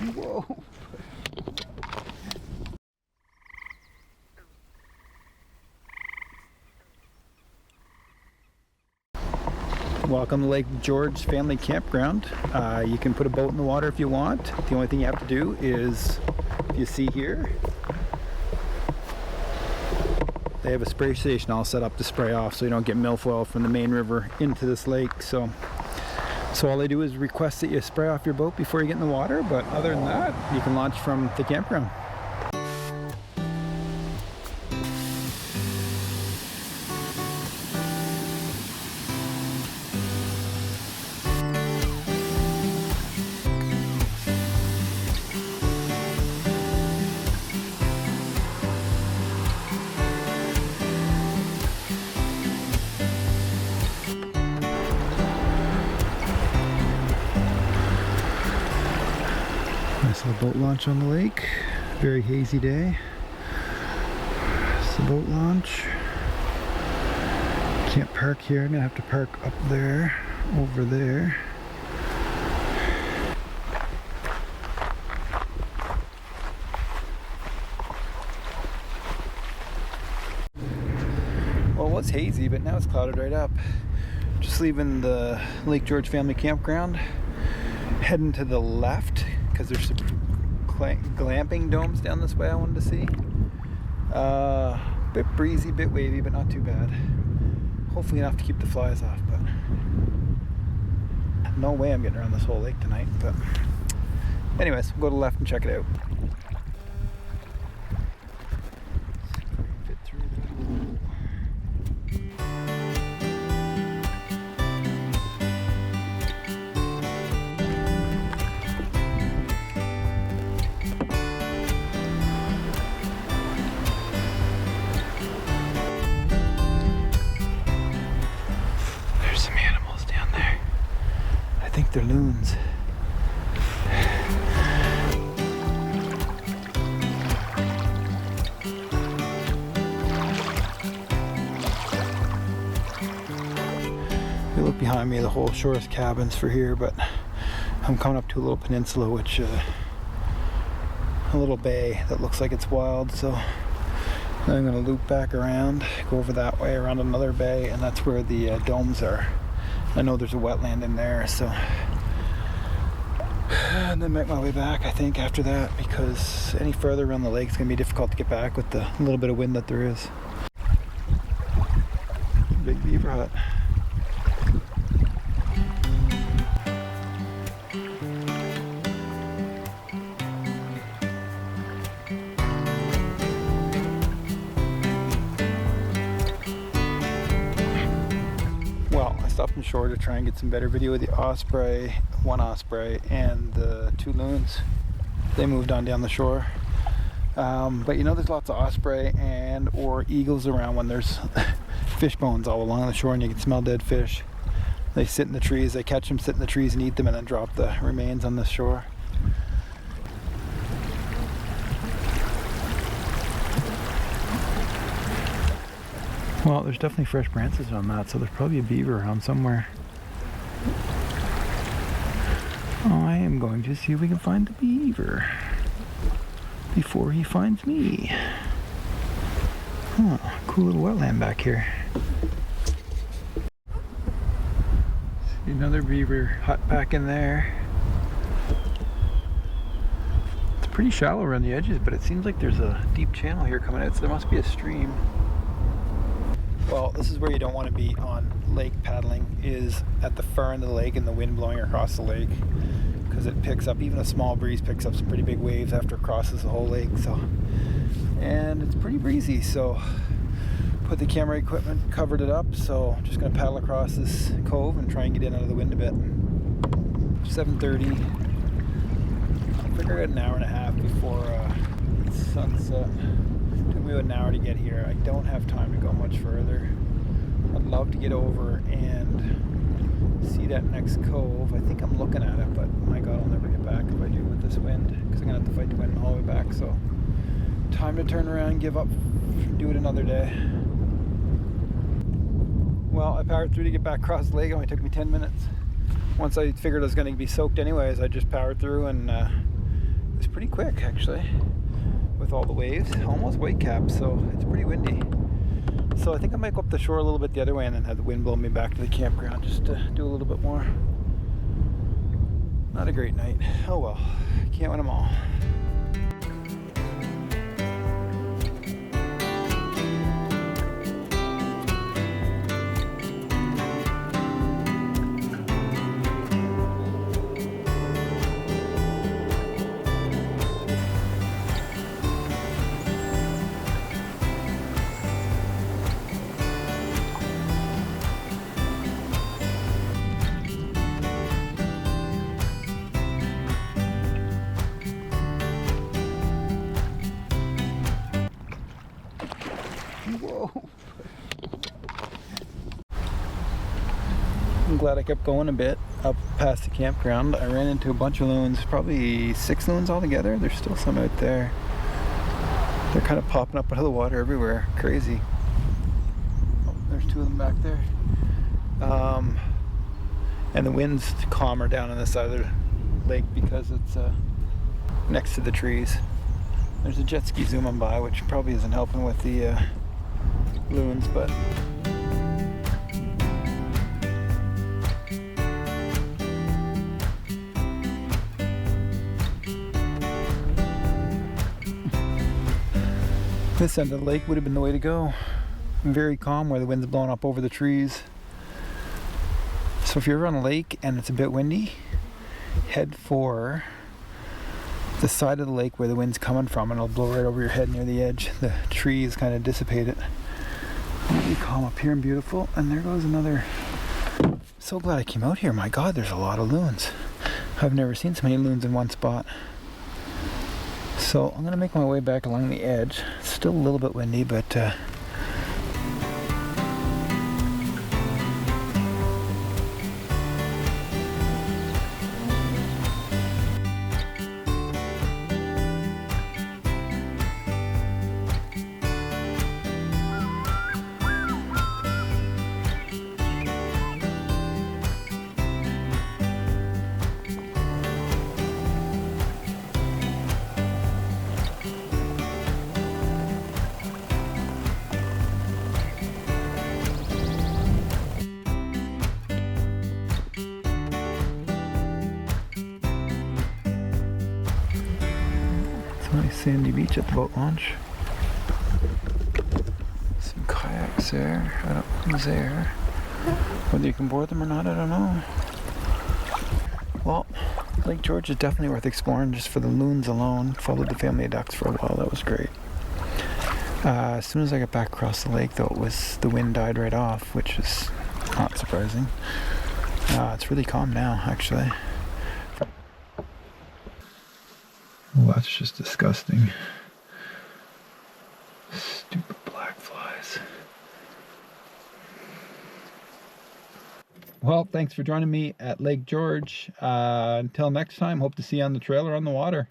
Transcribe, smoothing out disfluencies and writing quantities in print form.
Whoa. Welcome to Lake George Family Campground. You can put a boat in the water if you want. The only thing you have to do is, if you see here, they have a spray station all set up to spray off so you don't get milfoil from the main river into this lake. So all they do is request that you spray off your boat before you get in the water, but other than that, you can launch from the campground. Nice little boat launch on the lake. Very hazy day. It's the boat launch. Can't park here. I'm gonna have to park up there, over there. Well, it was hazy, but now it's clouded right up. Just leaving the Lake George Family Campground, heading to the left because there's some glamping domes down this way I wanted to see. Bit breezy, bit wavy, but not too bad. Hopefully enough to keep the flies off, but no way I'm getting around this whole lake tonight. But anyways, we'll go to the left and check it out. They're loons. If you look behind me, the whole shore is cabins for here, but I'm coming up to a little peninsula, which a little bay that looks like it's wild, so I'm going to loop back around, go over that way around another bay, and that's where the domes are. I know there's a wetland in there, so and then make my way back, I think, after that, because any further around the lake is going to be difficult to get back with the little bit of wind that there is. Big beaver hut. Stopped on shore to try and get some better video of the osprey, one osprey, and the two loons. They moved on down the shore. But you know, there's lots of osprey and or eagles around when there's fish bones all along the shore and you can smell dead fish. They sit in the trees, they catch them, sit in the trees and eat them and then drop the remains on the shore. Well, there's definitely fresh branches on that, so there's probably a beaver around somewhere. Oh, I am going to see if we can find the beaver before he finds me. Oh, cool little wetland back here. See another beaver hut back in there. It's pretty shallow around the edges, but it seems like there's a deep channel here coming out, so there must be a stream. Well, this is where you don't want to be on lake paddling, is at the far end of the lake and the wind blowing across the lake, because it picks up, even a small breeze picks up some pretty big waves after it crosses the whole lake. So, and it's pretty breezy, so put the camera equipment, covered it up, so I'm just going to paddle across this cove and try and get in out of the wind a bit. 7:30. I figure I got an hour and a half before sunset. Took me about an hour to get here. I don't have time to go much further. I'd love to get over and see that next cove. I think I'm looking at it, but my God, I'll never get back if I do with this wind, because I'm going to have to fight the wind all the way back. So time to turn around, give up, do it another day. Well, I powered through to get back across the lake. It only took me 10 minutes. Once I figured I was going to be soaked anyways, I just powered through and was pretty quick actually, with all the waves, almost white cap, so it's pretty windy. So I think I might go up the shore a little bit the other way and then have the wind blow me back to the campground just to do a little bit more. Not a great night. Oh well, can't win them all. Whoa. I'm glad I kept going a bit up past the campground. I ran into a bunch of loons, probably 6 loons altogether. There's still some out there. They're kind of popping up out of the water everywhere. Crazy. Oh, there's 2 of them back there. And the wind's calmer down on this side of the lake because it's next to the trees. There's a jet ski zooming by, which probably isn't helping with the loons, but this end of the lake would have been the way to go. Very calm where the wind's blowing up over the trees. So if you're ever on a lake and it's a bit windy, head for the side of the lake where the wind's coming from, and it'll blow right over your head near the edge. The trees kind of dissipate it. Really calm up here and beautiful. And there goes another. So glad I came out here. My God, there's a lot of loons. I've never seen so many loons in one spot. So I'm gonna make my way back along the edge. It's still a little bit windy, but nice sandy beach at the boat launch. Some kayaks there. I don't know who's there. Whether you can board them or not, I don't know. Well, Lake George is definitely worth exploring just for the loons alone. Followed the family of ducks for a while. That was great. As soon as I got back across the lake, though, the wind died right off, which is not surprising. It's really calm now, actually. Well, that's just disgusting. Stupid black flies. Well, thanks for joining me at Lake George. Until next time, hope to see you on the trail or on the water.